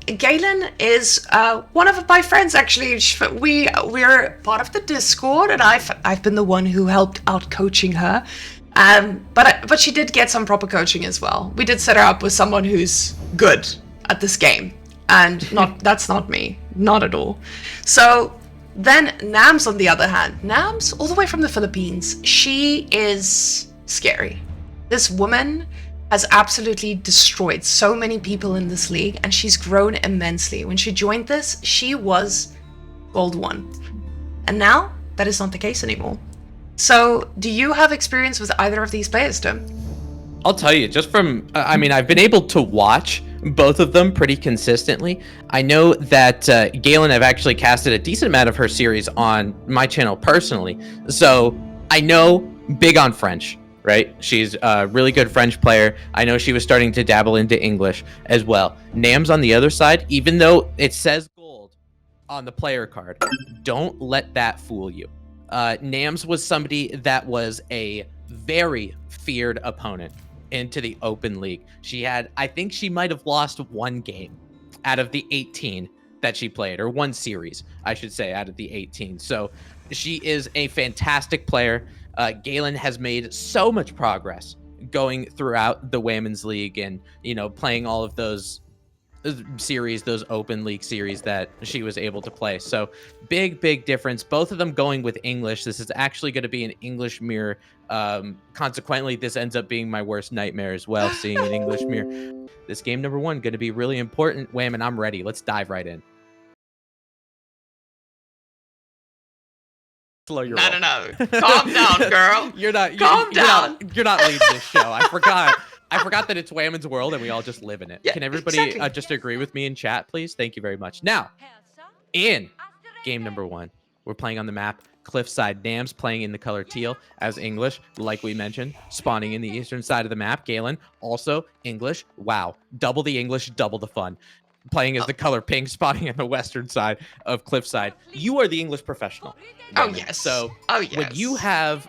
Gaelyn is one of my friends. Actually, we're part of the Discord, and I've been the one who helped out coaching her. But she did get some proper coaching as well. We did set her up with someone who's good at this game, and that's not me, not at all. So then NAMS, on the other hand, NAMS, all the way from the Philippines, she is scary. This woman has absolutely destroyed so many people in this league, and she's grown immensely. When she joined this, she was Gold 1. And now, that is not the case anymore. So, do you have experience with either of these players, Tim? I'll tell you, just from, I've been able to watch both of them pretty consistently. I know that Gaelyn, I've actually casted a decent amount of her series on my channel personally. So, I know big on French. Right? She's a really good French player. I know she was starting to dabble into English as well. NAMS on the other side, even though it says gold on the player card, don't let that fool you. NAMS was somebody that was a very feared opponent into the open league. I think she might have lost one game out of the 18 that she played, or one series, I should say, out of the 18. So she is a fantastic player. Gaelyn has made so much progress going throughout the Women's League and, playing all of those series, those open league series that she was able to play. So big difference. Both of them going with English. This is actually going to be an English mirror. Consequently, this ends up being my worst nightmare as well, seeing an English mirror. This game number 1 going to be really important. Whamen, I'm ready. Let's dive right in. Slow your roll. No. Calm down, girl. Calm down. You're not leading this show. I forgot that it's Whamen's world and we all just live in it. Yeah, can everybody just agree with me in chat, please? Thank you very much. Now, in game number 1, we're playing on the map Cliffside. NAMS playing in the color teal as English, like we mentioned, spawning in the eastern side of the map. Gaelyn, also English. Wow. Double the English, double the fun. Playing as the color pink, spotting in the western side of Cliffside. You are the English professional. Oh yes. So when you have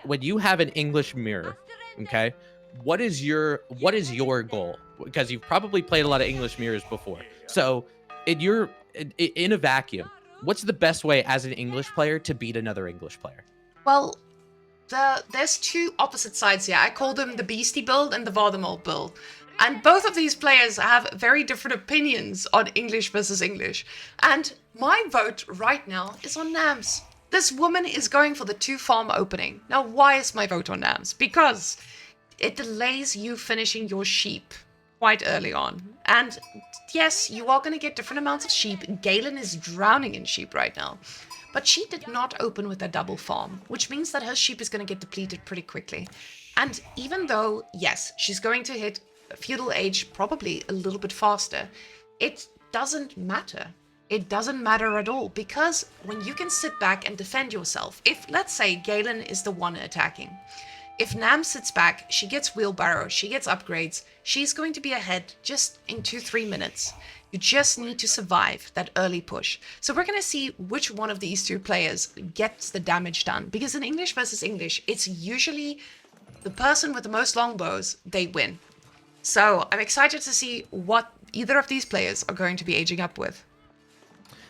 an English mirror, okay, what is your goal? Because you've probably played a lot of English mirrors before. So in a vacuum, what's the best way as an English player to beat another English player? Well, there's two opposite sides here. I call them the Beastie build and the Voldemort build. And both of these players have very different opinions on English versus English. And my vote right now is on NAMS. This woman is going for the 2-farm opening. Now, why is my vote on NAMS? Because it delays you finishing your sheep quite early on. And yes, you are going to get different amounts of sheep. Gaelyn is drowning in sheep right now. But she did not open with a double farm, which means that her sheep is going to get depleted pretty quickly. And even though, yes, she's going to hit feudal age probably a little bit faster, it doesn't matter. It doesn't matter at all, because when you can sit back and defend yourself, if, let's say, Gaelyn is the one attacking, if NAMS sits back, she gets wheelbarrow, she gets upgrades, she's going to be ahead just in 2-3 minutes. You just need to survive that early push. So we're going to see which one of these two players gets the damage done, because in English versus English, it's usually the person with the most longbows, they win. So I'm excited to see what either of these players are going to be aging up with.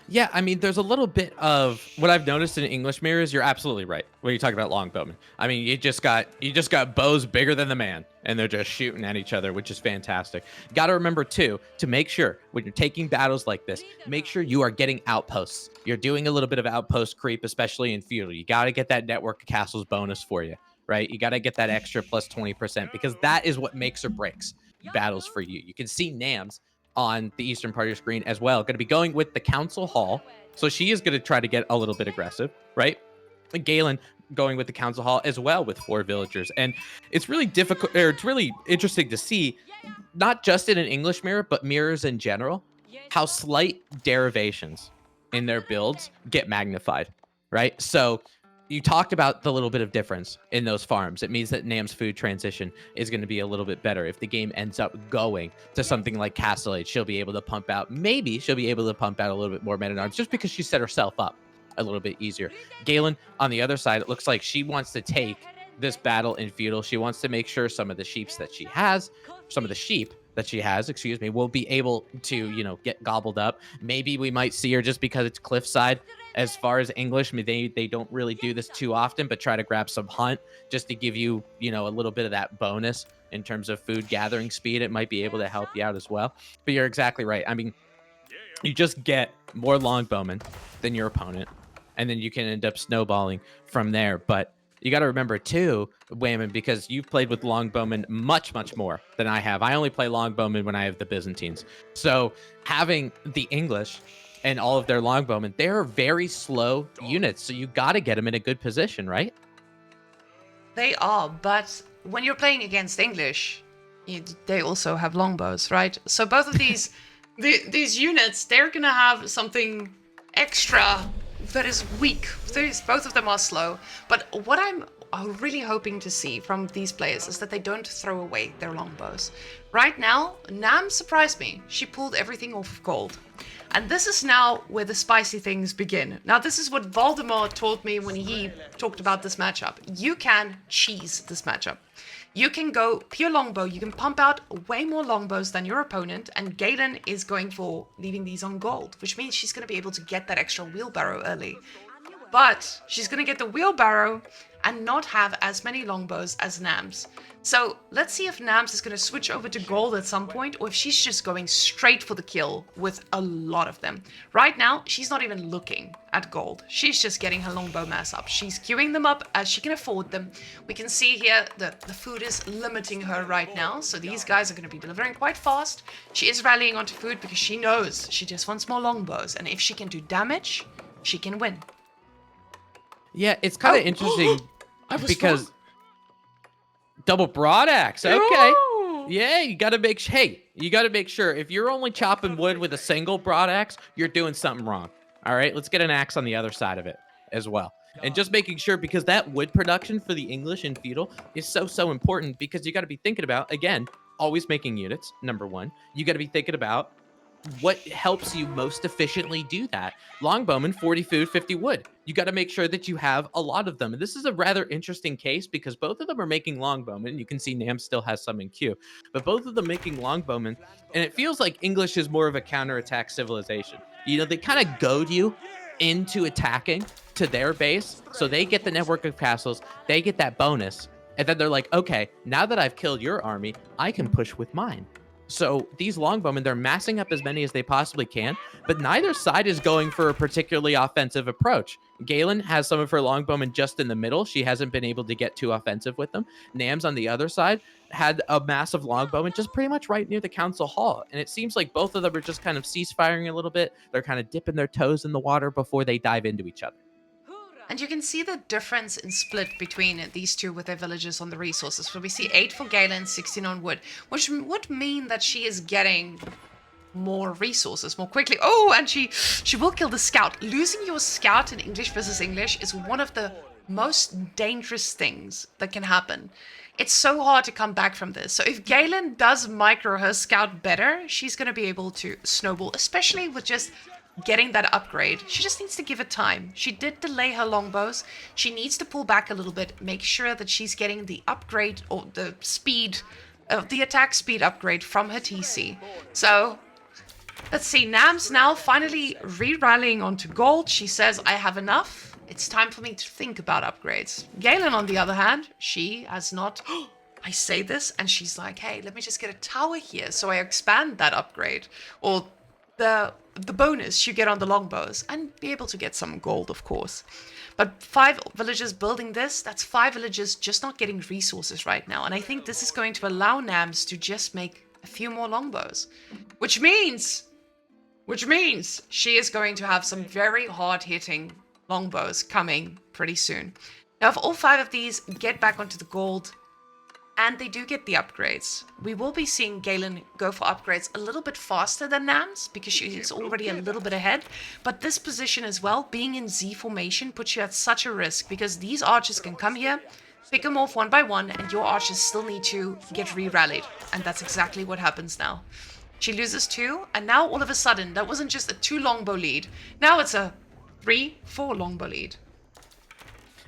Yeah, I mean, there's a little bit of what I've noticed in English mirrors. You're absolutely right when you talk about longbowmen. I mean, you just got bows bigger than the man, and they're just shooting at each other, which is fantastic. Got to remember too, to make sure when you're taking battles like this, make sure you are getting outposts. You're doing a little bit of outpost creep, especially in feudal. You got to get that network of castles bonus for you, right? You got to get that extra plus 20%, because that is what makes or breaks battles for you. You can see NAMS on the eastern part of your screen as well, going to be going with the council hall, so she is going to try to get a little bit aggressive, right? And Gaelyn going with the council hall as well with 4 villagers. And it's really difficult, or it's really interesting to see, not just in an English mirror, but mirrors in general, how slight derivations in their builds get magnified, right? So you talked about the little bit of difference in those farms. It means that NAM's food transition is going to be a little bit better. If the game ends up going to something like Castle Age, she'll be able to pump out, maybe she'll be able to pump out a little bit more men at arms, just because she set herself up a little bit easier. Gaelyn, on the other side, it looks like she wants to take this battle in feudal. She wants to make sure some of the sheep that she has, some of the sheep that she has, excuse me, will be able to, get gobbled up. Maybe we might see her just because it's Cliffside. As far as English, I mean, they don't really do this too often, but try to grab some hunt just to give you, a little bit of that bonus in terms of food gathering speed. It might be able to help you out as well. But you're exactly right. I mean, you just get more longbowmen than your opponent, and then you can end up snowballing from there. But you got to remember too, Whamen, because you've played with longbowmen much, much more than I have. I only play longbowmen when I have the Byzantines. So having the English and all of their longbowmen, they're very slow units. So you got to get them in a good position, right? They are, but when you're playing against English, they also have longbows, right? So both of these these units, they're gonna have something extra that is weak. Both of them are slow. But what I'm really hoping to see from these players is that they don't throw away their longbows. Right now, NAMS surprised me. She pulled everything off of gold. And this is now where the spicy things begin. Now, this is what Voldemort told me when he talked about this matchup. You can cheese this matchup. You can go pure longbow. You can pump out way more longbows than your opponent. And Gaelyn is going for leaving these on gold, which means she's going to be able to get that extra wheelbarrow early. But she's going to get the wheelbarrow and not have as many longbows as NAMS. So let's see if NAMS is going to switch over to gold at some point, or if she's just going straight for the kill with a lot of them. Right now, she's not even looking at gold. She's just getting her longbow mass up. She's queuing them up as she can afford them. We can see here that the food is limiting her right now, so these guys are going to be delivering quite fast. She is rallying onto food because she knows she just wants more longbows, and if she can do damage, she can win. Yeah, it's kind of interesting because wrong. double broad axe. Okay. Yeah, you got to make you got to make sure if you're only chopping wood with a single broad axe, you're doing something wrong. All right, let's get an axe on the other side of it as well. And just making sure, because that wood production for the English and feudal is so important, because you got to be thinking about, again, always making units, number one. You got to be thinking about what helps you most efficiently do that. Longbowmen, 40 food, 50 wood. You got to make sure that you have a lot of them. And this is a rather interesting case because both of them are making longbowmen. You can see NAMS still has some in queue, but both of them making longbowmen. And it feels like English is more of a counterattack civilization. They kind of goad you into attacking to their base. So they get the network of castles, they get that bonus. And then they're like, okay, now that I've killed your army, I can push with mine. So these longbowmen, they're massing up as many as they possibly can, but neither side is going for a particularly offensive approach. Gaelyn has some of her longbowmen just in the middle. She hasn't been able to get too offensive with them. NAMS on the other side had a massive longbowman just pretty much right near the council hall. And it seems like both of them are just kind of ceasefiring a little bit. They're kind of dipping their toes in the water before they dive into each other. And you can see the difference in split between these two with their villages on the resources. So we see 8 for Gaelyn, 16 on wood, which would mean that she is getting more resources more quickly. Oh, and she will kill the scout. Losing your scout in English versus English is one of the most dangerous things that can happen. It's so hard to come back from this. So if Gaelyn does micro her scout better, she's going to be able to snowball, especially with just getting that upgrade. She just needs to give it time. She did delay her longbows. She needs to pull back a little bit, make sure that she's getting the upgrade or the speed, the attack speed upgrade from her TC. So let's see, NAMS now finally re-rallying onto gold. She says, I have enough. It's time for me to think about upgrades. Gaelyn, on the other hand, she has not... I say this and she's like, hey, let me just get a tower here so I expand that upgrade. Or the bonus you get on the longbows, and be able to get some gold, of course. But 5 villagers building this, that's 5 villagers just not getting resources right now. And I think this is going to allow NAMS to just make a few more longbows. Which means she is going to have some very hard-hitting longbows coming pretty soon. Now, if all 5 of these get back onto the gold, and they do get the upgrades, we will be seeing Gaelyn go for upgrades a little bit faster than NAMS because she is already a little bit ahead. But this position as well, being in Z formation, puts you at such a risk because these archers can come here, pick them off one by one, and your archers still need to get re-rallied. And that's exactly what happens now. She loses 2, and now all of a sudden, that wasn't just a 2 longbow lead. Now it's a 3-4 longbow lead.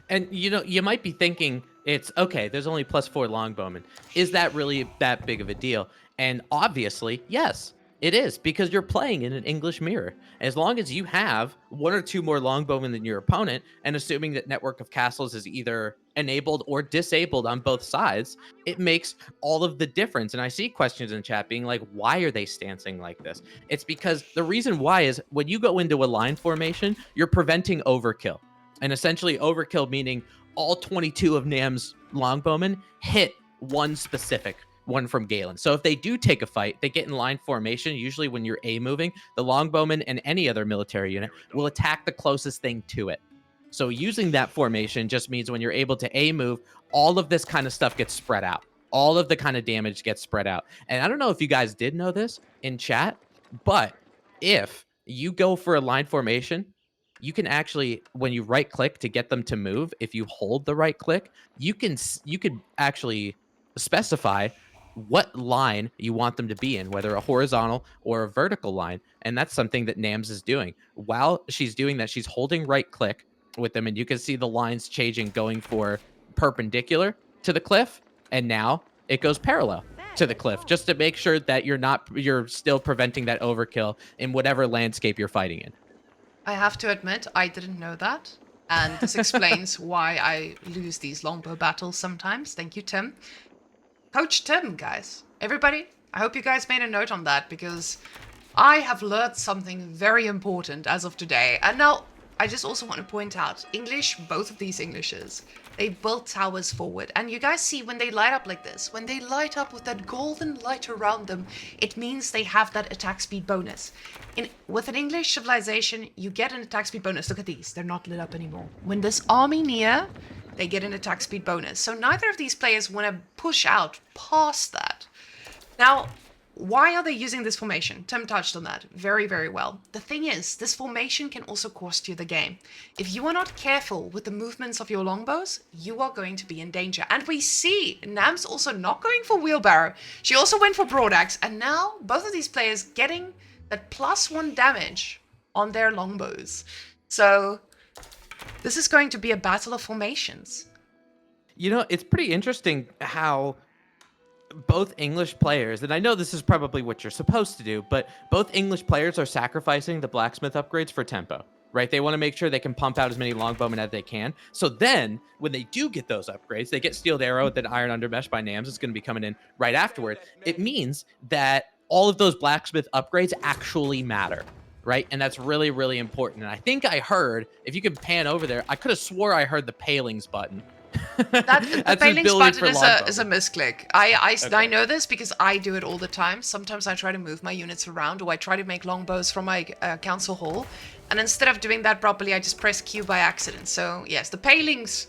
And you might be thinking, it's okay, there's only +4 longbowmen. Is that really that big of a deal? And obviously, yes, it is, because you're playing in an English mirror. As long as you have one or two more longbowmen than your opponent, and assuming that Network of Castles is either enabled or disabled on both sides, it makes all of the difference. And I see questions in chat being like, why are they stancing like this? It's because the reason why is when you go into a line formation, you're preventing overkill. And essentially overkill meaning all 22 of NAM's longbowmen hit one specific one from Gaelyn. So if they do take a fight, they get in line formation. Usually when you're A moving, the longbowman and any other military unit will attack the closest thing to it. So using that formation just means when you're able to A move, all of this kind of stuff gets spread out. All of the kind of damage gets spread out. And I don't know if you guys did know this in chat, but if you go for a line formation, you can actually, when you right click to get them to move, if you hold the right click, you could actually specify what line you want them to be in, whether a horizontal or a vertical line. And that's something that NAMS is doing. While she's doing that, she's holding right click with them, and you can see the lines changing, going for perpendicular to the cliff, and now it goes parallel to the cliff, just to make sure that you're still preventing that overkill in whatever landscape you're fighting in. I have to admit, I didn't know that. And this explains why I lose these longbow battles sometimes. Thank you, Tim. Coach Tim, guys. Everybody, I hope you guys made a note on that, because I have learned something very important as of today. And now, I just also want to point out, English, both of these Englishes, they build towers forward. And you guys see when they light up like this, when they light up with that golden light around them, it means they have that attack speed bonus. With an English civilization, you get an attack speed bonus. Look at these, they're not lit up anymore. When this army near, they get an attack speed bonus. So neither of these players want to push out past that. Now, why are they using this formation? Tim touched on that very, very well. The thing is, this formation can also cost you the game. If you are not careful with the movements of your longbows, you are going to be in danger. And we see NAMS also not going for wheelbarrow. She also went for broadaxe. And now both of these players getting that +1 damage on their longbows. So this is going to be a battle of formations. You know, it's pretty interesting how both English players, and I know this is probably what you're supposed to do, but both English players are sacrificing the blacksmith upgrades for tempo, right? They want to make sure they can pump out as many longbowmen as they can. So then, when they do get those upgrades, they get Steeled Arrow, then Iron Undermesh by NAMS is going to be coming in right afterward. It means that all of those blacksmith upgrades actually matter, right? And that's really, really important. And I think I heard, if you could pan over there, I could have swore I heard the Palings button. The Palings button is a misclick. I know this because I do it all the time. Sometimes I try to move my units around, or I try to make longbows from my council hall, and instead of doing that properly, I just press Q by accident. So yes, the Palings,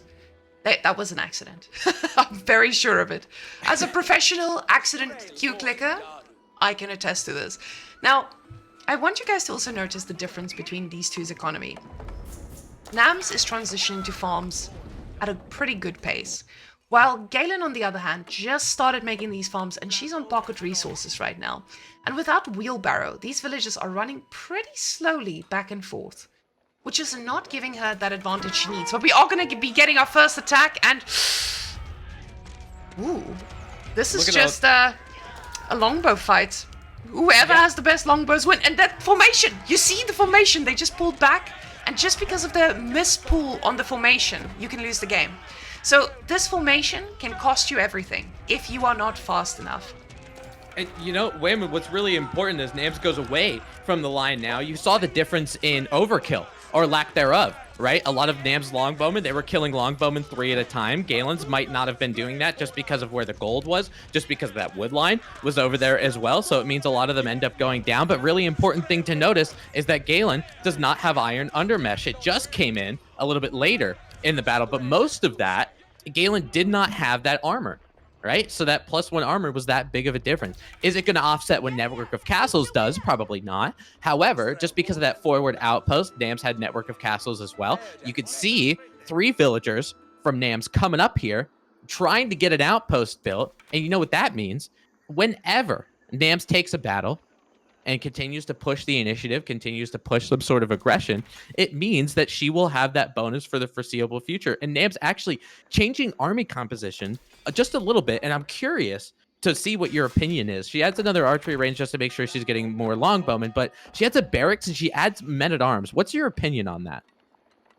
that was an accident. I'm very sure of it. As a professional accident Q clicker, I can attest to this. Now, I want you guys to also notice the difference between these two's economy. NAMS is transitioning to farms at a pretty good pace, while Gaelyn, on the other hand, just started making these farms, and she's on pocket resources right now. And without wheelbarrow, these villages are running pretty slowly back and forth, which is not giving her that advantage she needs. But we are going to be getting our first attack, and ooh, this is just a longbow fight. Whoever has the best longbows win. And that formation, you see the formation, they just pulled back. And just because of the mispull on the formation, you can lose the game. So this formation can cost you everything if you are not fast enough. And you know, Whamen, what's really important is NAMS goes away from the line now. You saw the difference in overkill, or lack thereof, right? A lot of NAMS longbowmen, they were killing longbowmen 3 at a time. Galen's might not have been doing that just because of where the gold was, just because that wood line was over there as well. So it means a lot of them end up going down. But really important thing to notice is that Gaelyn does not have Iron Undermesh. It just came in a little bit later in the battle, but most of that, Gaelyn did not have that armor, right? So that +1 armor was that big of a difference. Is it going to offset when Network of Castles does? Probably not. However, just because of that forward outpost, NAMS had Network of Castles as well. You could see 3 villagers from NAMS coming up here, trying to get an outpost built. And you know what that means? Whenever NAMS takes a battle and continues to push the initiative, continues to push some sort of aggression, it means that she will have that bonus for the foreseeable future. And NAMS actually changing army composition just a little bit. And I'm curious, to see what your opinion is. She adds another archery range just to make sure she's getting more longbowmen, but she adds a barracks and she adds men-at-arms. What's your opinion on that?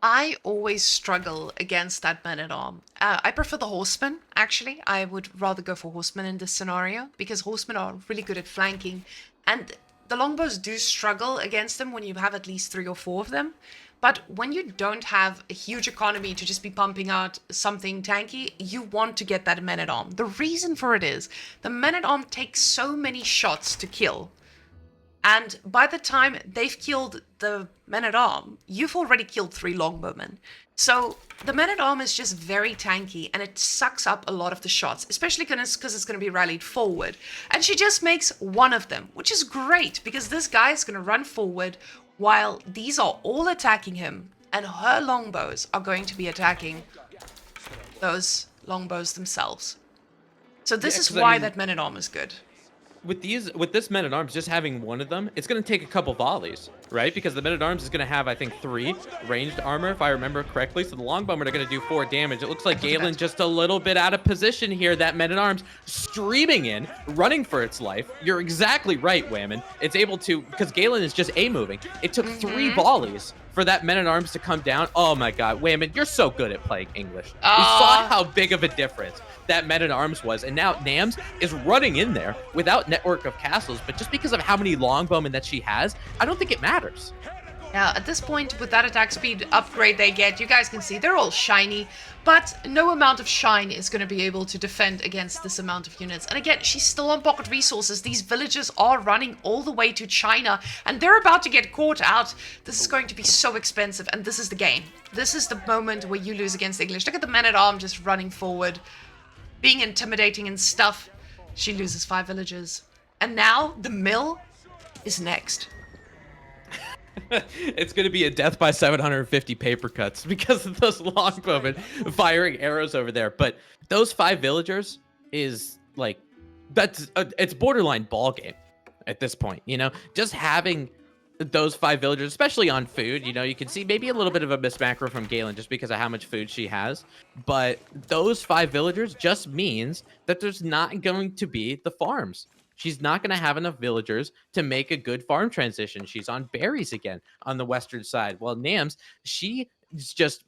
I always struggle against that man-at-arm. I prefer the horsemen, actually. I would rather go for horsemen in this scenario because horsemen are really good at flanking. And the longbows do struggle against them when you have at least 3 or 4 of them. But when you don't have a huge economy to just be pumping out something tanky, you want to get that men-at-arm. The reason for it is the men-at-arm takes so many shots to kill. And by the time they've killed the men-at-arm, you've already killed 3 longbowmen. So the men-at-arm is just very tanky, and it sucks up a lot of the shots, especially because it's going to be rallied forward. And she just makes 1 of them, which is great, because this guy is going to run forward while these are all attacking him, and her longbows are going to be attacking those longbows themselves. So this is why that men-at-arm is good. With this men-at-arms, just having 1 of them, it's going to take a couple volleys, right? Because the men-at-arms is going to have, I think, 3 ranged armor, if I remember correctly. So the longbowmen are going to do 4 damage. It looks like Gaelyn just a little bit out of position here. That men-at-arms streaming in, running for its life. You're exactly right, Whamen. It's able to, because Gaelyn is just A-moving. It took 3 volleys for that men-at-arms to come down. Oh my god, Whamen, you're so good at playing English. We saw how big of a difference that men-at-arms was, and now NAMS is running in there without network of castles, but just because of how many longbowmen that she has, I don't think it matters. Yeah, at this point, with that attack speed upgrade they get, you guys can see they're all shiny, but no amount of shine is going to be able to defend against this amount of units. And again, she's still on pocket resources. These villagers are running all the way to China, and they're about to get caught out. This is going to be so expensive, and this is the game. This is the moment where you lose against English. Look at the men-at-arms just running forward, being intimidating and stuff. She loses 5 villagers. And now the mill is next. It's going to be a death by 750 paper cuts because of those longbowmen firing arrows over there. But those 5 villagers is like, it's borderline ball game at this point. You know, just having those 5 villagers, especially on food, you know, you can see maybe a little bit of a miss macro from Gaelyn just because of how much food she has. But those 5 villagers just means that there's not going to be the farms. She's not going to have enough villagers to make a good farm transition. She's on berries again on the western side. Well, NAMS, she is just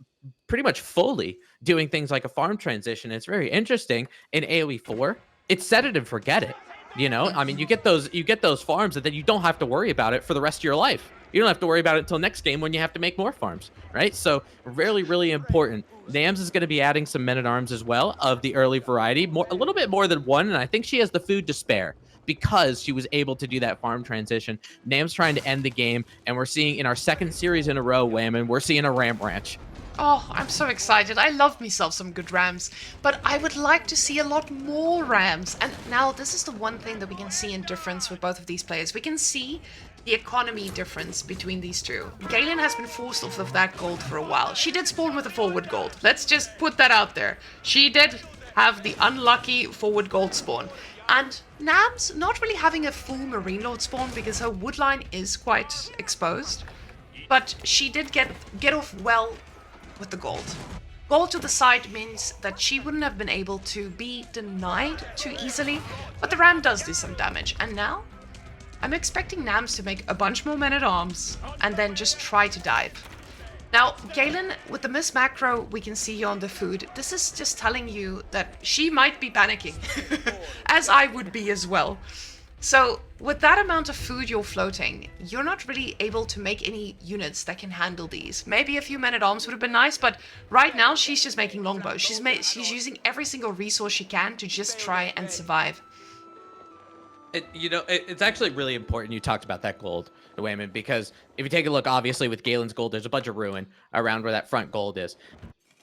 pretty much fully doing things like a farm transition. It's very interesting in AoE 4. It's set it and forget it. You know, I mean, you get those farms and then you don't have to worry about it for the rest of your life. You don't have to worry about it until next game when you have to make more farms, right? So really, really important. NAMS is going to be adding some men-at-arms as well of the early variety, a little bit more than 1, and I think she has the food to spare because she was able to do that farm transition. NAMS trying to end the game, and we're seeing in our 2nd series in a row, Whamen, we're seeing a ram ranch. Oh, I'm so excited. I love myself some good rams, but I would like to see a lot more rams. And now this is the one thing that we can see in difference with both of these players. We can see the economy difference between these two. Gaelyn has been forced off of that gold for a while. She did spawn with a forward gold. Let's just put that out there. She did have the unlucky forward gold spawn. And NAMS not really having a full Marine Lord spawn because her wood line is quite exposed. But she did get off well with the gold. Gold to the side means that she wouldn't have been able to be denied too easily, but the ram does do some damage. And now, I'm expecting NAMS to make a bunch more men-at-arms and then just try to dive. Now, Gaelyn, with the miss macro we can see here on the food, this is just telling you that she might be panicking, as I would be as well. So, with that amount of food you're floating, you're not really able to make any units that can handle these. Maybe a few men-at-arms would have been nice, but right now she's just making longbows. She's using every single resource she can to just try and survive. It's actually really important you talked about that gold, Whamen, because if you take a look, obviously, with Galen's gold, there's a bunch of ruin around where that front gold is.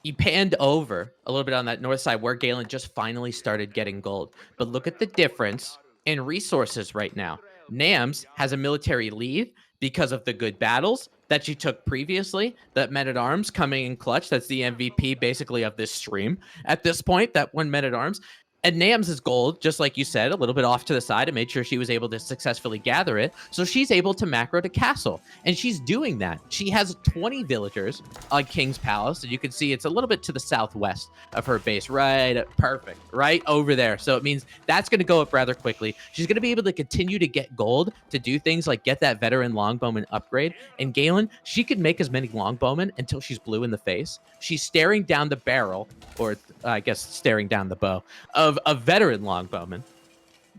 You panned over a little bit on that north side where Gaelyn just finally started getting gold. But look at the difference in resources right now. NAMS has a military lead because of the good battles that she took previously, that men-at-arms coming in clutch. That's the MVP, basically, of this stream at this point, that one men-at-arms. And NAMS' gold, just like you said, a little bit off to the side and made sure she was able to successfully gather it. So she's able to macro to castle. And she's doing that. She has 20 villagers on King's Palace. And you can see it's a little bit to the southwest of her base. Right, perfect. Right over there. So it means that's going to go up rather quickly. She's going to be able to continue to get gold to do things like get that veteran longbowman upgrade. And Gaelyn, she could make as many longbowmen until she's blue in the face. She's staring down the barrel, or I guess staring down the bow, of a veteran longbowman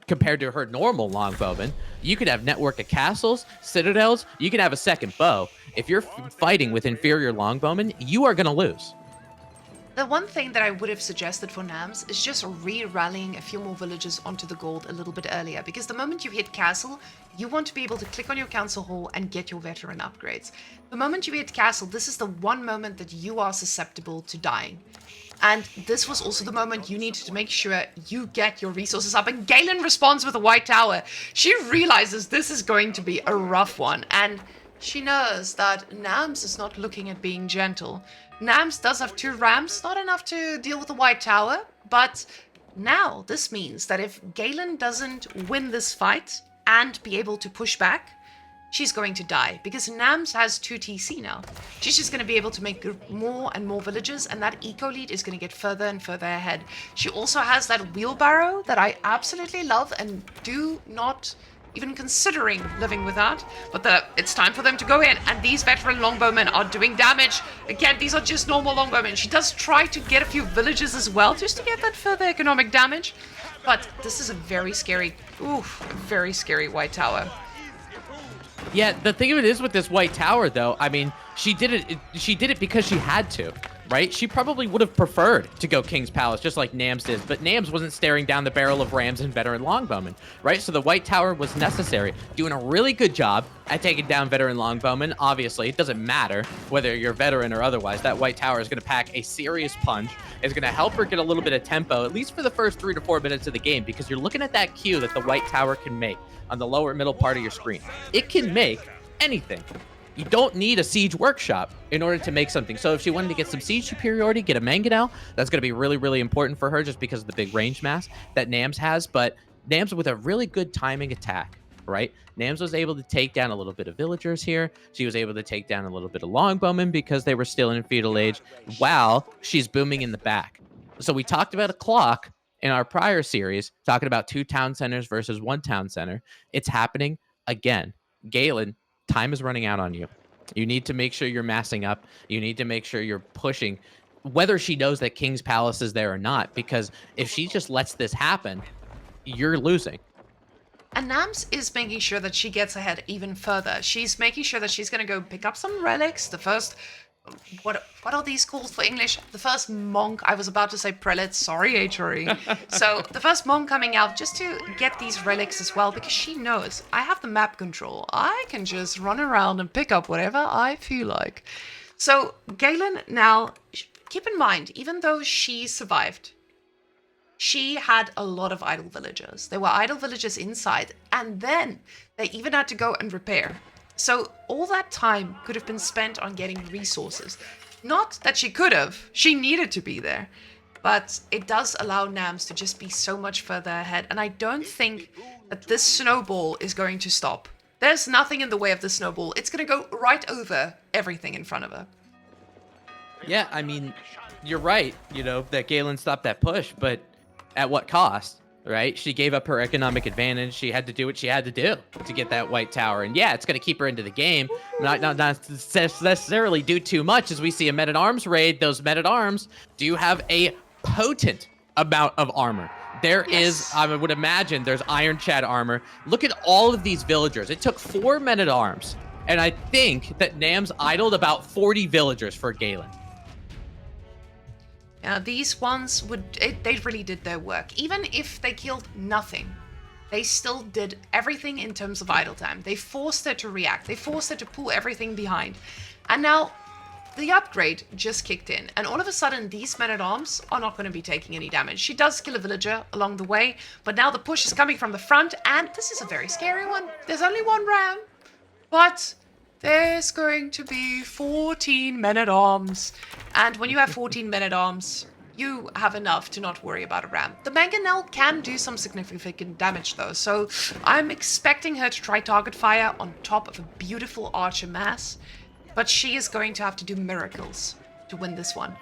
compared to her normal longbowman. You could have network of castles, citadels. You can have a second bow. If you're fighting with inferior longbowmen, you are going to lose. The one thing that I would have suggested for NAMS is just re-rallying a few more villages onto the gold a little bit earlier, because the moment you hit castle, you want to be able to click on your council hall and get your veteran upgrades. The moment you hit castle, this is the one moment that you are susceptible to dying. And this was also the moment you needed to make sure you get your resources up. And Gaelyn responds with a white tower. She realizes this is going to be a rough one. And she knows that NAMS is not looking at being gentle. NAMS does have 2 rams, not enough to deal with the white tower. But now this means that if Gaelyn doesn't win this fight and be able to push back, she's going to die, because NAMS has 2 TC now. She's just going to be able to make more and more villages, and that eco lead is going to get further and further ahead. She also has that wheelbarrow that I absolutely love and do not even considering living without. But it's time for them to go in, and these veteran longbowmen are doing damage. Again, these are just normal longbowmen. She does try to get a few villages as well, just to get that further economic damage. But this is a very scary, very scary white tower. Yeah, the thing of it is with this white tower, though, I mean, she did it because she had to, right? She probably would have preferred to go King's Palace, just like NAMS did, but NAMS wasn't staring down the barrel of rams and veteran longbowmen, right? So the white tower was necessary, doing a really good job at taking down veteran longbowmen. Obviously, it doesn't matter whether you're veteran or otherwise. That white tower is going to pack a serious punch. It's going to help her get a little bit of tempo, at least for the first 3 to 4 minutes of the game, because you're looking at that queue that the white tower can make on the lower middle part of your screen. It can make anything. You don't need a siege workshop in order to make something. So if she wanted to get some siege superiority, get a mangonel, that's going to be really, really important for her just because of the big range mass that NAMS has. But NAMS with a really good timing attack, right? NAMS was able to take down a little bit of villagers here. She was able to take down a little bit of longbowmen because they were still in feudal age while she's booming in the back. So we talked about a clock in our prior series, talking about 2 town centers versus 1 town center. It's happening again. Gaelyn, time is running out on you. You need to make sure you're massing up. You need to make sure you're pushing, whether she knows that King's Palace is there or not, because if she just lets this happen, you're losing. And NAMS is making sure that she gets ahead even further. She's making sure that she's going to go pick up some relics. The first... What are these called for English? The first monk. I was about to say prelate. Sorry, HRE. So the first monk coming out just to get these relics as well, because she knows I have the map control. I can just run around and pick up whatever I feel like. So Gaelyn, now, keep in mind, even though she survived, she had a lot of idle villagers. There were idle villagers inside, and then they even had to go and repair. So all that time could have been spent on getting resources. Not that she could have, she needed to be there. But it does allow NAMS to just be so much further ahead. And I don't think that this snowball is going to stop. There's nothing in the way of the snowball. It's going to go right over everything in front of her. Yeah, I mean, you're right, that Gaelyn stopped that push, but at what cost? Right? She gave up her economic advantage. She had to do what she had to do to get that white tower. And yeah, it's going to keep her into the game. Not necessarily do too much as we see a men-at-arms raid. Those men-at-arms do have a potent amount of armor. There is, I would imagine, there's Iron Chad armor. Look at all of these villagers. It took 4 men-at-arms. And I think that NAMS idled about 40 villagers for Gaelyn. These ones they really did their work. Even if they killed nothing, they still did everything in terms of idle time. They forced her to react. They forced her to pull everything behind. And now the upgrade just kicked in. And all of a sudden, these men-at-arms are not going to be taking any damage. She does kill a villager along the way, but now the push is coming from the front. And this is a very scary one. There's only 1 ram, but there's going to be 14 men-at-arms. And when you have 14 men-at-arms, you have enough to not worry about a ramp. The Mangonel can do some significant damage though, so I'm expecting her to try target fire on top of a beautiful archer mass, but she is going to have to do miracles to win this one.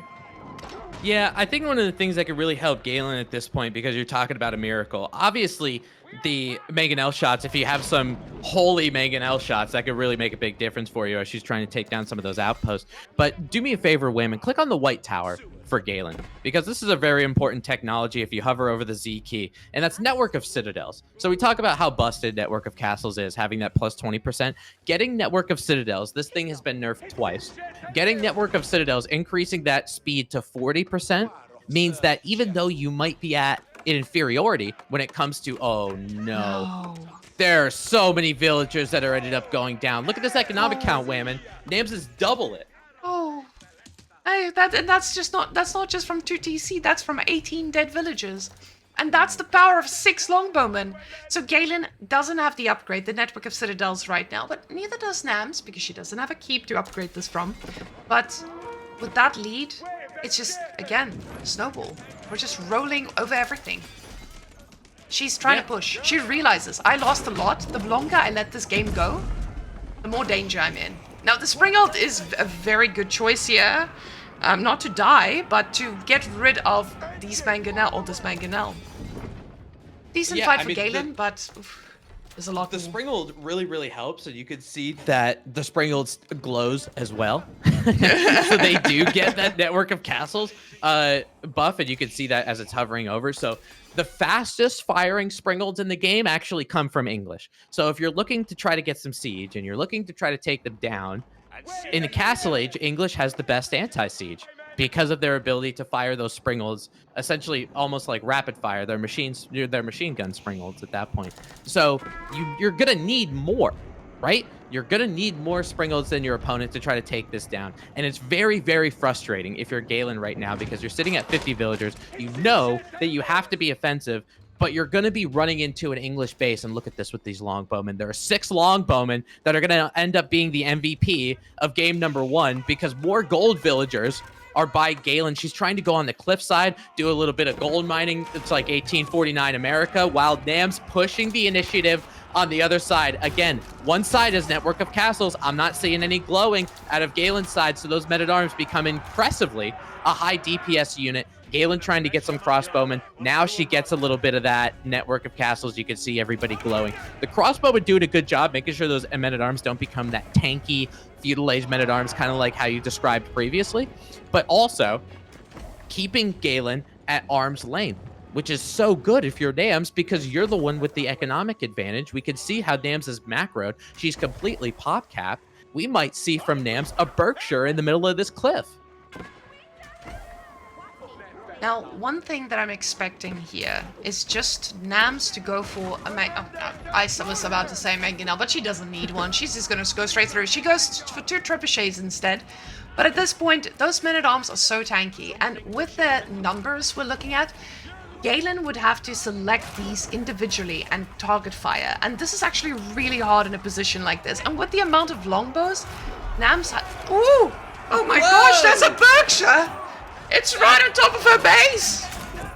Yeah, I think one of the things that could really help Gaelyn at this point, because you're talking about a miracle, obviously the Mangonel shots, if you have some holy Mangonel shots, that could really make a big difference for you as she's trying to take down some of those outposts. But do me a favor, Whamen, click on the white tower for Gaelyn, because this is a very important technology if you hover over the Z key, and that's Network of Citadels. So we talk about how busted Network of Castles is, having that plus 20%. Getting Network of Citadels, this thing has been nerfed twice. Getting Network of Citadels, increasing that speed to 40%, means that even though you might be at an inferiority when it comes to, oh no, there are so many villagers that are ended up going down. Look at this economic count, Whamen. NAMS is double it. Oh, hey, that's not just from 2TC, that's from 18 dead villagers. And that's the power of 6 longbowmen. So Gaelyn doesn't have the upgrade, the Network of Citadels right now, but neither does NAMS, because she doesn't have a keep to upgrade this from. But with that lead, it's just, again, snowball. We're just rolling over everything. She's trying to push. She realizes, I lost a lot. The longer I let this game go, the more danger I'm in. Now, the Spring Ult is a very good choice here. Not to die, but to get rid of these Mangonel, or this Mangonel. Decent fight for Gaelyn, but there's a lot. The Spring Ult really, really helps, and you could see that the Spring Ult glows as well. So they do get that Network of Castles buff, and you can see that as it's hovering over. So the fastest firing Spring Ults in the game actually come from English. So if you're looking to try to get some siege, and you're looking to try to take them down, in the Castle Age, English has the best anti-siege, because of their ability to fire those Spring Ults, essentially almost like rapid fire. They're machine gun Spring Ults at that point. So you're gonna need more, right? You're gonna need more Spring Ults than your opponent to try to take this down. And it's very, very frustrating if you're Gaelyn right now, because you're sitting at 50 villagers. You know that you have to be offensive, but you're going to be running into an English base. And look at this with these longbowmen. There are 6 longbowmen that are going to end up being the MVP of game number 1, because more gold villagers are by Gaelyn. She's trying to go on the Cliffside, do a little bit of gold mining. It's like 1849 America, while NAMS pushing the initiative on the other side. Again, one side is Network of Castles. I'm not seeing any glowing out of Gaelyn's side, so those men-at-arms become impressively a high DPS unit. Gaelyn trying to get some crossbowmen. Now she gets a little bit of that Network of Castles. You can see everybody glowing. The crossbowmen doing a good job making sure those men-at-arms don't become that tanky feudal age men-at-arms, kind of like how you described previously, but also keeping Gaelyn at arm's length, which is so good if you're NAMS, because you're the one with the economic advantage. We can see how NAMS is macroed. She's completely pop capped. We might see from NAMS a Berkshire in the middle of this cliff. Now, one thing that I'm expecting here is just NAMS to go for a I was about to say Mangonel, but she doesn't need one. She's just going to go straight through. She goes for 2 trebuchets instead. But at this point, those men-at-arms are so tanky. And with the numbers we're looking at, Gaelyn would have to select these individually and target fire. And this is actually really hard in a position like this. And with the amount of longbows, NAMS Ooh! Oh my gosh, that's a Berkshire! It's right on top of her base!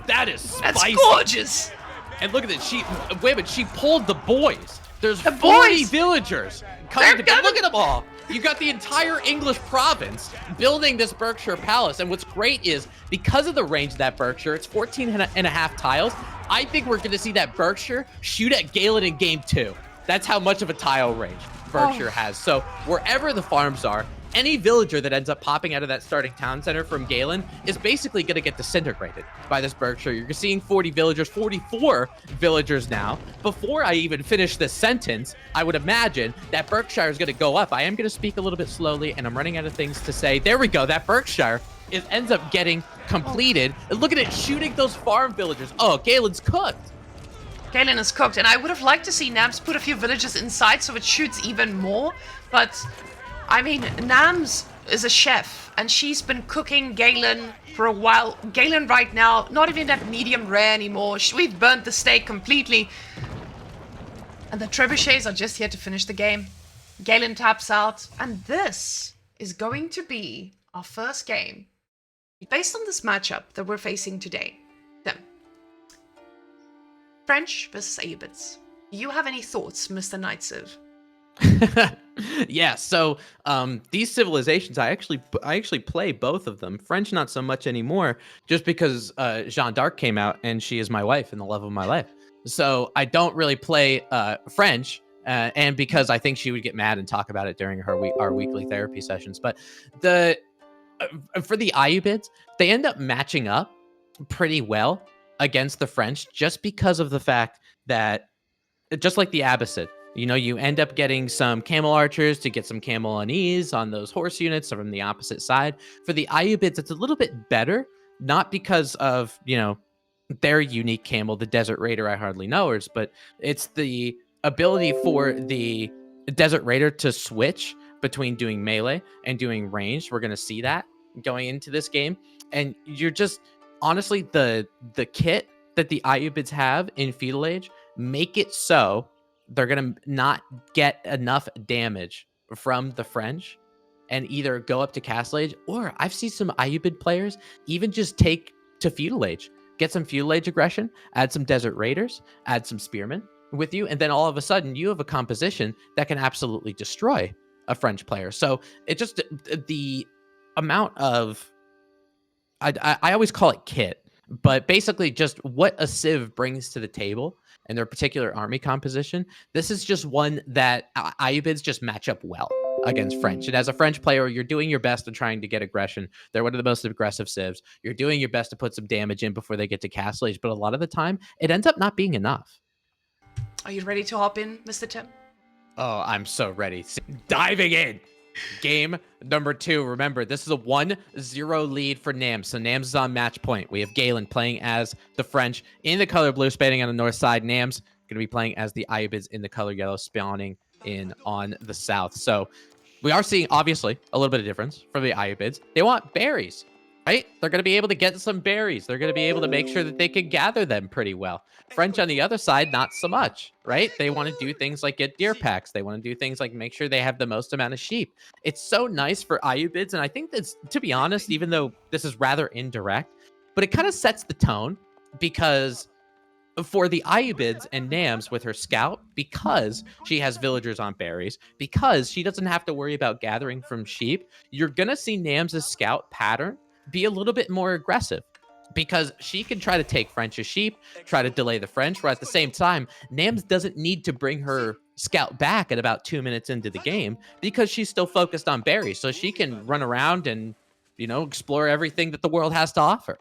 That is spicy. That's gorgeous! And look at this. She pulled the boys. There's the 40 boys. Villagers coming to look at them all. You got the entire English province building this Berkshire palace. And what's great is, because of the range of that Berkshire, it's 14 and a half tiles. I think we're going to see that Berkshire shoot at Gaelyn in game 2. That's how much of a tile range Berkshire has. So wherever the farms are, any villager that ends up popping out of that starting town center from Gaelyn is basically going to get disintegrated by this Berkshire. You're seeing 40 villagers, 44 villagers now. Before I even finish this sentence, I would imagine that Berkshire is going to go up. I am going to speak a little bit slowly, and I'm running out of things to say. There we go. That Berkshire ends up getting completed. And look at it shooting those farm villagers. Oh, Gaelyn's cooked. Gaelyn is cooked, and I would have liked to see NAMS put a few villagers inside so it shoots even more, but I mean, NAMS is a chef, and she's been cooking Gaelyn for a while. Gaelyn right now, not even that medium rare anymore. We've burnt the steak completely. And the trebuchets are just here to finish the game. Gaelyn taps out, and this is going to be our first game Based on this matchup that we're facing today, Tim, French versus Ayyubids. Do you have any thoughts, Mr. Knightsov? Yeah, so these civilizations, I actually play both of them. French not so much anymore, just because Jeanne d'Arc came out and she is my wife and the love of my life. So I don't really play French, and because I think she would get mad and talk about it during our weekly therapy sessions. But the for the Ayyubids, they end up matching up pretty well against the French, just because of the fact that, just like the Abbasid, you end up getting some camel archers to get some camel unease on those horse units from the opposite side. For the Ayyubids, it's a little bit better, not because of, their unique camel, the Desert Raider, I hardly know hers, but it's the ability for the Desert Raider to switch between doing melee and doing ranged. We're going to see that going into this game. And you're just, honestly, the kit that the Ayyubids have in Feudal Age make it so they're going to not get enough damage from the French and either go up to Castle Age, or I've seen some Ayyubid players even just take to Feudal Age, get some Feudal Age aggression, add some Desert Raiders, add some Spearmen with you, and then all of a sudden you have a composition that can absolutely destroy a French player. So it just, the amount of, I always call it kit, but basically just what a Civ brings to the table and their particular army composition. This is just one that Ayyubids just match up well against French. And as a French player, you're doing your best in trying to get aggression. They're one of the most aggressive civs. You're doing your best to put some damage in before they get to Castle Age, but a lot of the time, it ends up not being enough. Are you ready to hop in, Mr. Tim? Oh, I'm so ready. Diving in. Game number 2. Remember, this is a 1-0 lead for NAMS. So NAMS is on match point. We have Gaelyn playing as the French in the color blue, spawning on the north side. NAMS going to be playing as the Ayyubids in the color yellow, spawning in on the south. So we are seeing, obviously, a little bit of difference from the Ayyubids. They want berries, right? They're going to be able to get some berries. They're going to be able to make sure that they can gather them pretty well. French on the other side, not so much, right? They want to do things like get deer packs. They want to do things like make sure they have the most amount of sheep. It's so nice for Ayyubids, and I think that's, to be honest, even though this is rather indirect, but it kind of sets the tone, because for the Ayyubids and NAMS with her scout, because she has villagers on berries, because she doesn't have to worry about gathering from sheep, you're going to see NAMS' scout pattern be a little bit more aggressive, because she can try to take French's sheep, try to delay the French, where at the same time, NAMS doesn't need to bring her scout back at about 2 minutes into the game, because she's still focused on berries, so she can run around and, explore everything that the world has to offer.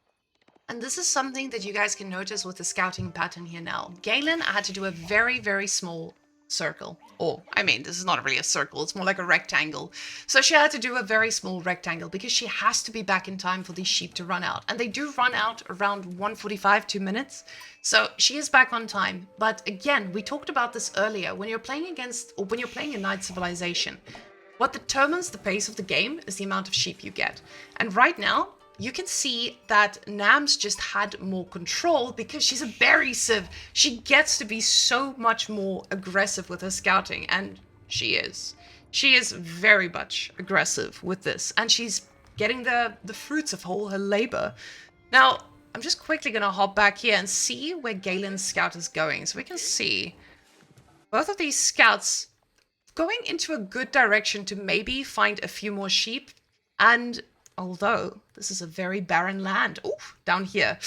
And this is something that you guys can notice with the scouting pattern here now. Gaelyn had to do a very, very small circle. This is not really a circle, it's more like a rectangle. So she had to do a very small rectangle because she has to be back in time for these sheep to run out. And they do run out around 1:45, 2 minutes. So she is back on time. But again, we talked about this earlier. When you're playing a Night Civilization, what determines the pace of the game is the amount of sheep you get. And right now, you can see that NAMS just had more control because she's a berry civ. She gets to be so much more aggressive with her scouting, and she is. She is very much aggressive with this, and she's getting the fruits of all her labor. Now, I'm just quickly going to hop back here and see where Gaelyn's scout is going. So we can see both of these scouts going into a good direction to maybe find a few more sheep. And although this is a very barren land. Oof, down here.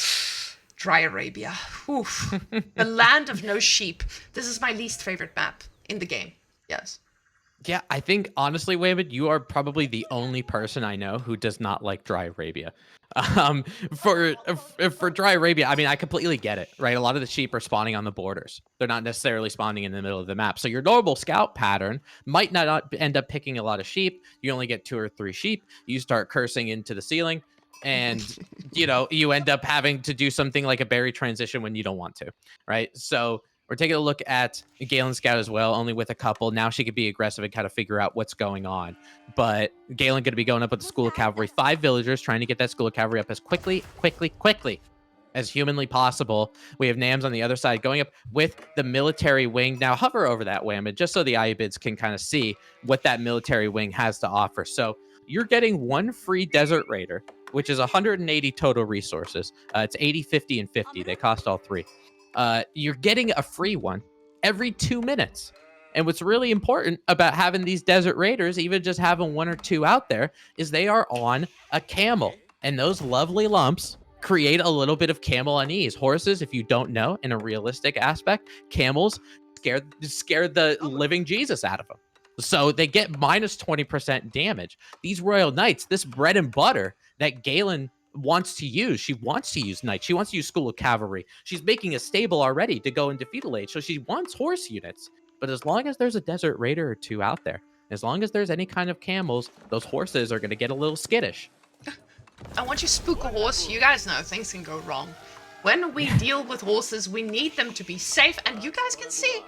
Dry Arabia. Oof. The land of no sheep. This is my least favorite map in the game. Yes. Yeah, I think, honestly, Whamen, you are probably the only person I know who does not like Dry Arabia. For Dry Arabia, I completely get it, right? A lot of the sheep are spawning on the borders. They're not necessarily spawning in the middle of the map. So your normal scout pattern might not end up picking a lot of sheep. You only get 2 or 3 sheep. You start cursing into the ceiling, and, you end up having to do something like a berry transition when you don't want to, right? So we're taking a look at Gaelyn's scout as well, only with a couple. Now she could be aggressive and kind of figure out what's going on. But Gaelyn going to be going up with the School of Cavalry. 5 villagers trying to get that School of Cavalry up as quickly as humanly possible. We have NAMS on the other side going up with the military wing. Now hover over that Whamen just so the Ayyubids can kind of see what that military wing has to offer. So you're getting 1 free Desert Raider which is 180 total resources. It's 80, 50, and 50. They cost all three. You're getting a free one every 2 minutes. And what's really important about having these desert raiders, even just having one or two out there, is they are on a camel. And those lovely lumps create a little bit of camel unease. Horses, if you don't know, in a realistic aspect, camels scare the living Jesus out of them. So they get minus 20% damage. These Royal Knights, this bread and butter that Gaelyn wants to use. She wants to use Knights. She wants to use School of Cavalry. She's making a stable already to go into feudal age. So she wants horse units. But as long as there's a desert raider or two out there, as long as there's any kind of camels, those horses are going to get a little skittish. And once you spook a horse, you guys know things can go wrong. When we deal with horses, we need them to be safe. And you guys can see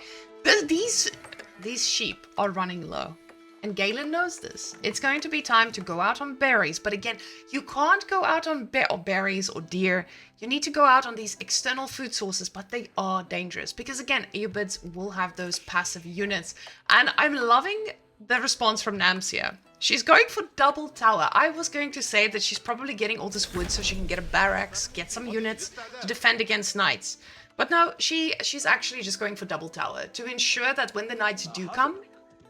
these sheep are running low. And Gaelyn knows this. It's going to be time to go out on berries. But again, you can't go out on berries or deer. You need to go out on these external food sources, but they are dangerous. Because again, Ayyubids will have those passive units. And I'm loving the response from NAMS here. She's going for double tower. I was going to say that she's probably getting all this wood so she can get a barracks, get some units to defend against knights. But no, she's actually just going for double tower to ensure that when the knights do come,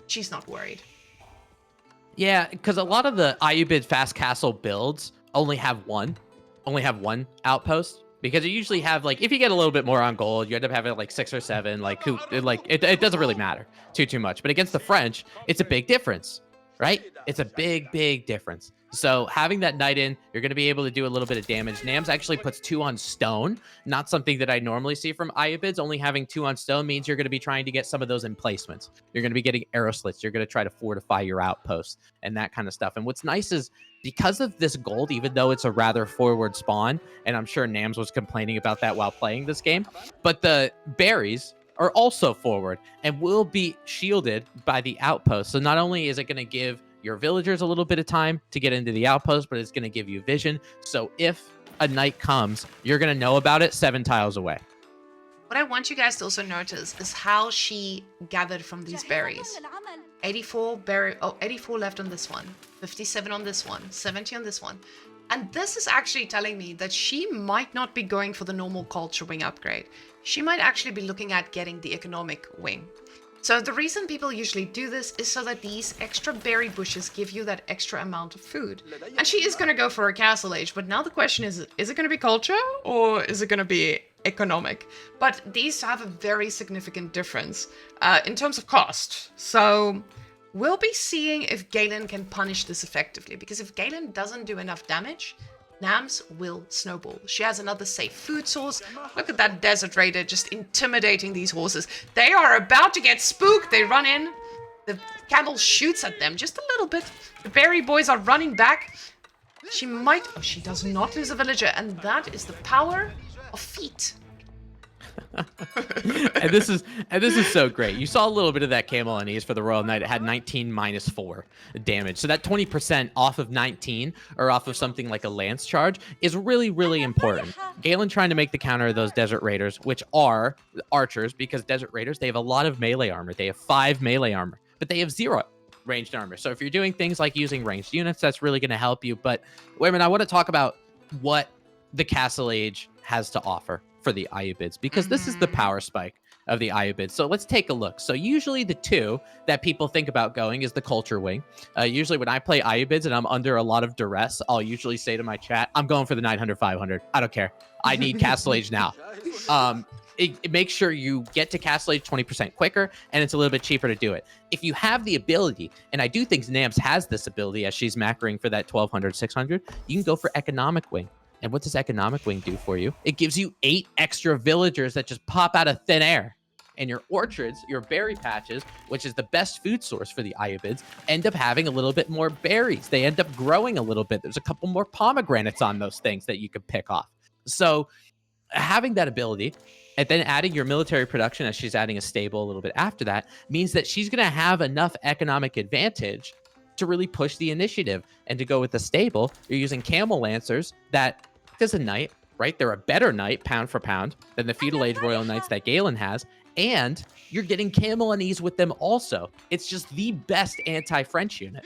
she's not worried. Yeah, because a lot of the Ayyubid fast castle builds only have one outpost. Because you usually have, like, if you get a little bit more on gold, you end up having like 6 or 7. It doesn't really matter too much. But against the French, it's a big difference, right? It's a big difference. So having that knight in, you're going to be able to do a little bit of damage. NAMS actually puts 2 on stone, not something that I normally see from Ayyubids. Only having 2 on stone means you're going to be trying to get some of those emplacements. You're going to be getting arrow slits. You're going to try to fortify your outposts and that kind of stuff. And what's nice is because of this gold, even though it's a rather forward spawn, and I'm sure NAMS was complaining about that while playing this game, but the berries are also forward and will be shielded by the outpost. So not only is it going to give your villagers a little bit of time to get into the outpost, but it's going to give you vision. So if a knight comes, you're going to know about it 7 tiles away. What I want you guys to also notice is how she gathered from these berries. 84 left on this one, 57 on this one, 70 on this one. And this is actually telling me that she might not be going for the normal culture wing upgrade. She might actually be looking at getting the economic wing. So the reason people usually do this is so that these extra berry bushes give you that extra amount of food. And she is going to go for a castle age, but now the question is it going to be culture or is it going to be economic? But these have a very significant difference in terms of cost. So we'll be seeing if Gaelyn can punish this effectively, because if Gaelyn doesn't do enough damage, NAMS will snowball. She has another safe food source. Look at that desert raider just intimidating these horses. They are about to get spooked. They run in. The camel shoots at them just a little bit. The berry boys are running back. She might... Oh, she does not lose a villager. And that is the power of feet. and this is so great. You saw a little bit of that camel unease for the Royal Knight. It had 19 minus 4 damage. So that 20% off of 19 or off of something like a lance charge is really important. Gaelyn trying to make the counter of those desert raiders, which are archers, because desert raiders, they have a lot of melee armor. They have 5 melee armor, but they have 0 ranged armor. So if you're doing things like using ranged units, that's really going to help you. But Whamen, I want to talk about what the Castle Age has to offer for the Ayyubids, because this is the power spike of the Ayyubids. So let's take a look. So usually the 2 that people think about going is the culture wing. Usually when I play Ayyubids and I'm under a lot of duress, I'll usually say to my chat, I'm going for the 900, 500. I don't care. I need Castle Age now. It makes sure you get to Castle Age 20% quicker, and it's a little bit cheaper to do it. If you have the ability, and I do think NAMS has this ability as she's macroing for that 1200, 600, you can go for Economic Wing. And what does Economic Wing do for you? It gives you 8 extra villagers that just pop out of thin air. And your orchards, your berry patches, which is the best food source for the Ayyubids, end up having a little bit more berries. They end up growing a little bit. There's a couple more pomegranates on those things that you can pick off. So having that ability, and then adding your military production as she's adding a stable a little bit after that, means that she's going to have enough economic advantage to really push the initiative. And to go with the stable, you're using camel lancers that, as a knight, right? They're a better knight, pound for pound, than the feudal age royal knights that Gaelyn has. And you're getting camel unease with them also. It's just the best anti-French unit.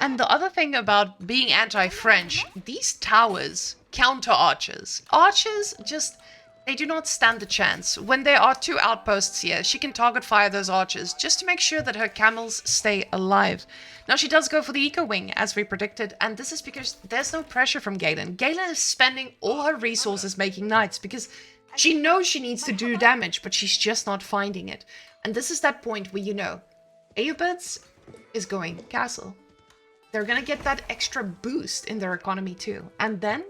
And the other thing about being anti-French, these towers counter archers. Archers just, they do not stand a chance. When there are 2 outposts here, she can target fire those archers just to make sure that her camels stay alive. Now she does go for the eco wing as we predicted, and this is because there's no pressure from Gaelyn. Gaelyn is spending all her resources making knights because she knows she needs to do damage, but she's just not finding it. And this is that point where you know, Ayyubid is going castle. They're gonna get that extra boost in their economy too. And then,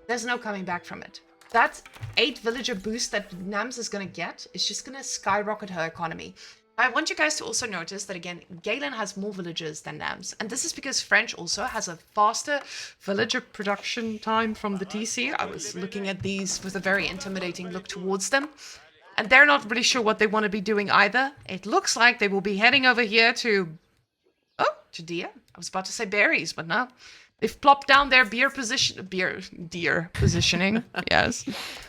there's no coming back from it. That 8 villager boost that NAMS is gonna get is just gonna skyrocket her economy. I want you guys to also notice that again, Gaelyn has more villagers than NAMS. And this is because French also has a faster villager production time from the TC. I was looking at these with a very intimidating look towards them. And they're not really sure what they want to be doing either. It looks like they will be heading over here to... Oh, to deer. I was about to say berries, but no. They've plopped down their deer positioning. Yes.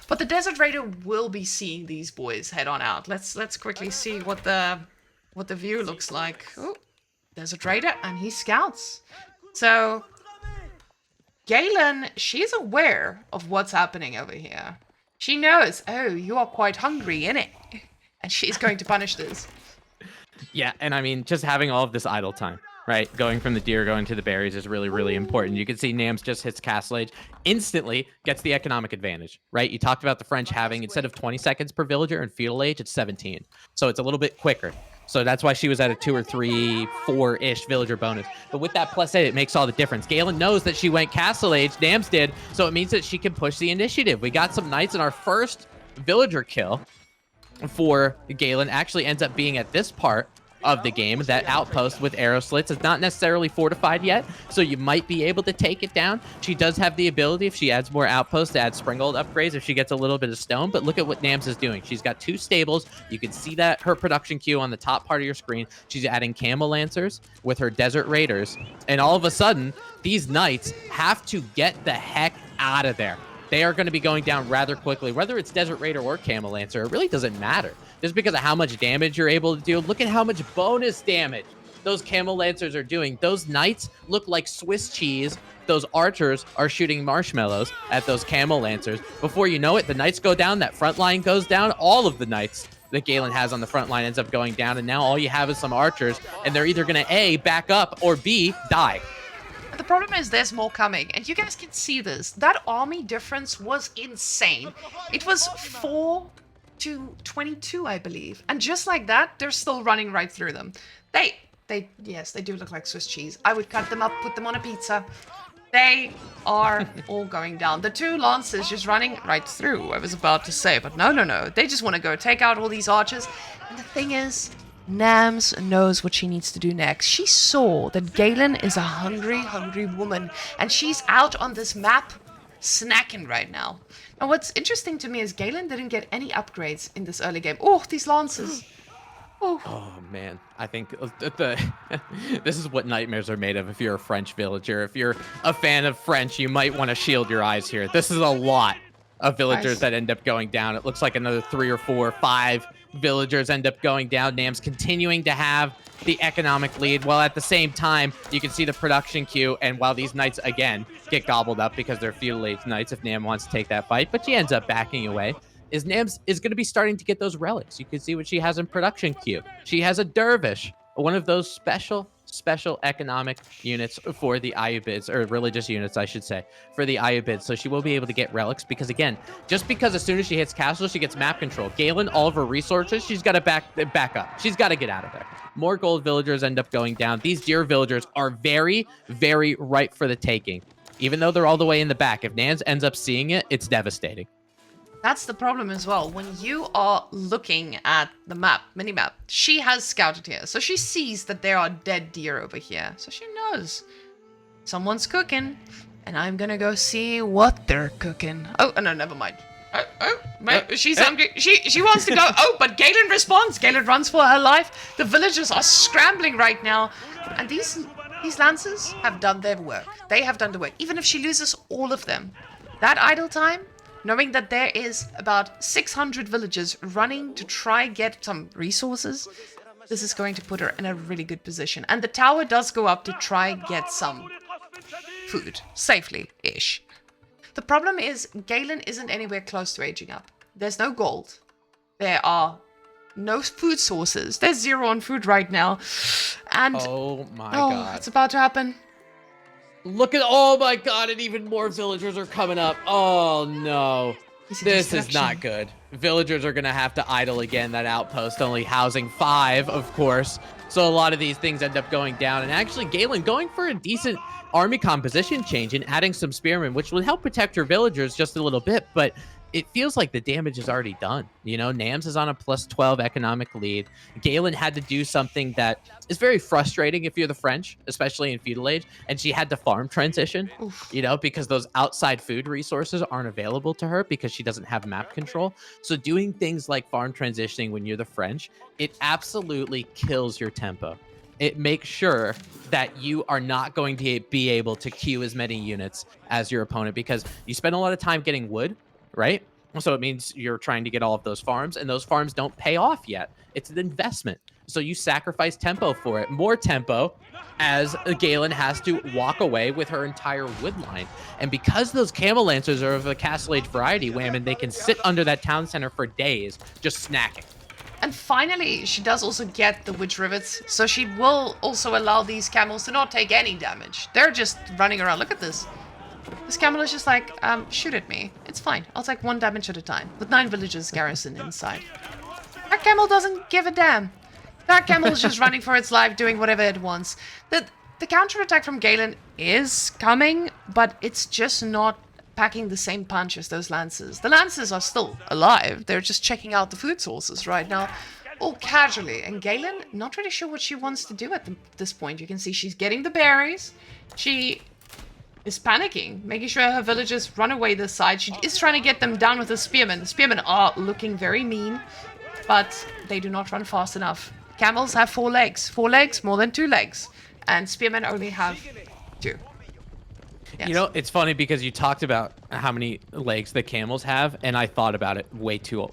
But the Desert Raider will be seeing these boys head on out. Let's quickly see what the view looks like. Oh, Desert Raider, and he scouts. So Gaelyn, she's aware of what's happening over here. She knows, oh, you are quite hungry, innit? And she's going to punish this. Yeah, and I mean, just having all of this idle time, right? Going from the deer, going to the berries is really, really important. You can see NAMS just hits Castle Age, instantly gets the economic advantage, right? You talked about the French having, instead of 20 seconds per villager in feudal age, it's 17. So it's a little bit quicker. So that's why she was at a 2 or 3, 4-ish villager bonus. But with that +8, it makes all the difference. Gaelyn knows that she went Castle Age, NAMS did, so it means that she can push the initiative. We got some knights in our first villager kill for Gaelyn. Actually ends up being at this part of the game. That outpost with arrow slits is not necessarily fortified yet, so you might be able to take it down. She does have the ability, if she adds more outposts, to add Springgold upgrades if she gets a little bit of stone. But look at what NAMS is doing. She's got 2 stables. You can see that her production queue on the top part of your screen. She's adding Camel Lancers with her Desert Raiders, and all of a sudden these knights have to get the heck out of there. They are going to be going down rather quickly. Whether it's Desert Raider or Camel Lancer, it really doesn't matter. Just because of how much damage you're able to do. Look at how much bonus damage those Camel Lancers are doing. Those knights look like Swiss cheese. Those archers are shooting marshmallows at those Camel Lancers. Before you know it, the knights go down, that front line goes down. All of the knights that Gaelyn has on the front line ends up going down, and now all you have is some archers, and they're either going to A, back up, or B, die. The problem is there's more coming, and you guys can see this. That army difference was insane. It was 4 to 22, I believe. And just like that, they're still running right through them. Yes, they do look like Swiss cheese. I would cut them up, put them on a pizza. They are all going down. The 2 lances just running right through, I was about to say. But no. They just want to go take out all these archers. And the thing is, NAMS knows what she needs to do next. She saw that Gaelyn is a hungry woman, and she's out on this map snacking right now. Now, what's interesting to me is Gaelyn didn't get any upgrades in this early game. Oh, these lances. Oh, man. I think this is what nightmares are made of if you're a French villager. If you're a fan of French, you might want to shield your eyes here. This is a lot of villagers that end up going down. It looks like another 3 or 4 or 5 villagers end up going down. NAMS continuing to have the economic lead, while at the same time you can see the production queue, and while these knights again get gobbled up because they're feudal age knights if NAMS wants to take that fight, but she ends up backing away, is NAMS is going to be starting to get those relics. You can see what she has in production queue. She has a dervish, one of those special economic units for the Ayyubids, or religious units, I should say, for the Ayyubids. So she will be able to get relics because, again, just because as soon as she hits castle, she gets map control. Gaelyn, all of her resources, she's got to back up. She's got to get out of there. More gold villagers end up going down. These deer villagers are very, very ripe for the taking. Even though they're all the way in the back, if NAMS ends up seeing it, it's devastating. That's the problem as well. When you are looking at the map, mini-map, she has scouted here. So she sees that there are dead deer over here. So she knows someone's cooking, and I'm gonna go see what they're cooking. Oh, no, never mind. She's hungry. She wants to go. Oh, but Gaelyn responds. Gaelyn runs for her life. The villagers are scrambling right now. And these lancers have done their work. They have done the work. Even if she loses all of them, that idle time, knowing that there is about 600 villagers running to try get some resources, This is going to put her in a really good position. And the tower does go up to try and get some food. Safely-ish. The problem is, Gaelyn isn't anywhere close to aging up. There's no gold. There are no food sources. There's 0 on food right now. And oh my god. It's about to happen. Look at, oh my god, and even more villagers are coming up. Oh no. This is not good. Villagers are going to have to idle again. That outpost only housing 5, of course. So a lot of these things end up going down. And actually, Gaelyn going for a decent army composition change and adding some spearmen, which will help protect her villagers just a little bit. But it feels like the damage is already done. You know, NAMS is on a +12 economic lead. Gaelyn had to do something that is very frustrating if you're the French, especially in feudal age, and she had to farm transition, you know, because those outside food resources aren't available to her because she doesn't have map control. So doing things like farm transitioning when you're the French, it absolutely kills your tempo. It makes sure that you are not going to be able to queue as many units as your opponent because you spend a lot of time getting wood, right? So it means you're trying to get all of those farms, and those farms don't pay off yet. It's an investment. So you sacrifice tempo for it. More tempo as Gaelyn has to walk away with her entire wood line. And because those camel lancers are of a castle age variety, Whamen, they can sit under that town center for days just snacking. And finally, she does also get the witch rivets, so she will also allow these camels to not take any damage. They're just running around. Look at this. This camel is just like, shoot at me. It's fine. I'll take 1 damage at a time, with 9 villagers garrisoned inside. That camel doesn't give a damn. That camel is just running for its life, doing whatever it wants. The counterattack from Gaelyn is coming, but it's just not packing the same punch as those lancers. The lancers are still alive. They're just checking out the food sources right now, all casually. And Gaelyn, not really sure what she wants to do at this point. You can see she's getting the berries. She is panicking, making sure her villagers run away this side. She is trying to get them down with the spearmen. The spearmen are looking very mean, but they do not run fast enough. Camels have 4 legs. 4 legs, more than 2 legs. And spearmen only have 2. Yes. You know, it's funny because you talked about how many legs the camels have, and I thought about it way too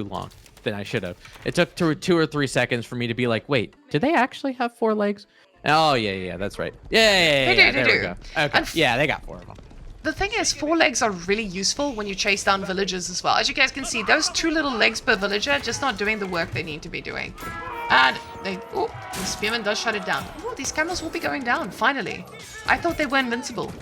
long than I should have. It took 2 or 3 seconds for me to be like, wait, do they actually have 4 legs? Oh, yeah, that's right. Yeah, They there do. we go. Okay, yeah, they got 4 of them. The thing is, 4 legs are really useful when you chase down villagers as well. As you guys can see, those 2 little legs per villager just not doing the work they need to be doing. And the spearman does shut it down. Oh, these camels will be going down, finally. I thought they were invincible.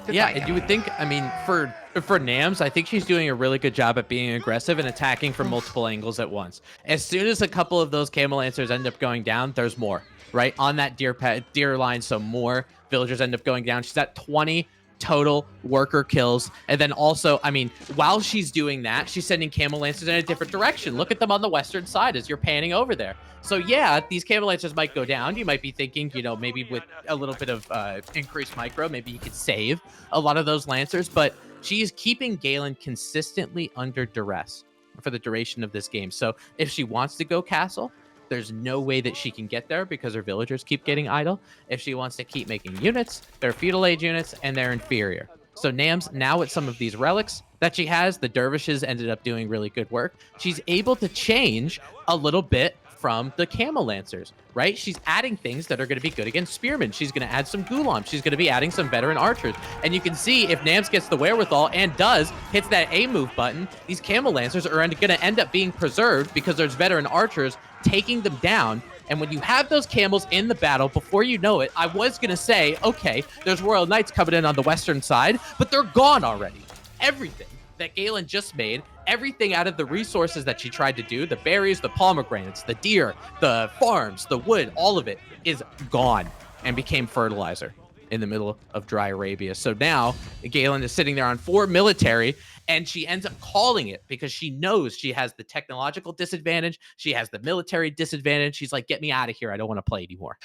Yeah, and you would think, I mean, for NAMS, I think she's doing a really good job at being aggressive and attacking from multiple angles at once. As soon as a couple of those camel lancers end up going down, there's more, right? On that deer line, so more villagers end up going down. She's at 20 total worker kills. And then also, I mean, while she's doing that, she's sending camel lancers in a different direction. Look at them on the western side as you're panning over there. So yeah, these camel lancers might go down. You might be thinking, you know, maybe with a little bit of increased micro, maybe you could save a lot of those lancers, but she is keeping Gaelyn consistently under duress for the duration of this game. So if she wants to go castle, there's no way that she can get there because her villagers keep getting idle. If she wants to keep making units, they're feudal age units and they're inferior. So NAMS, now with some of these relics that she has, the dervishes ended up doing really good work. She's able to change a little bit from the camel lancers, right? She's adding things that are going to be good against spearmen. She's going to add some gulam. She's going to be adding some veteran archers. And you can see if NAMS gets the wherewithal and hits that A move button, these camel lancers are going to end up being preserved because there's veteran archers taking them down. And when you have those camels in the battle, before you know it, I was going to say, okay, there's Royal Knights coming in on the western side, but they're gone already. Everything that Gaelyn just made, everything out of the resources that she tried to do, the berries, the pomegranates, the deer, the farms, the wood, all of it is gone and became fertilizer in the middle of dry Arabia. So now Gaelyn is sitting there on 4 military, and she ends up calling it because she knows she has the technological disadvantage. She has the military disadvantage. She's like, get me out of here. I don't want to play anymore.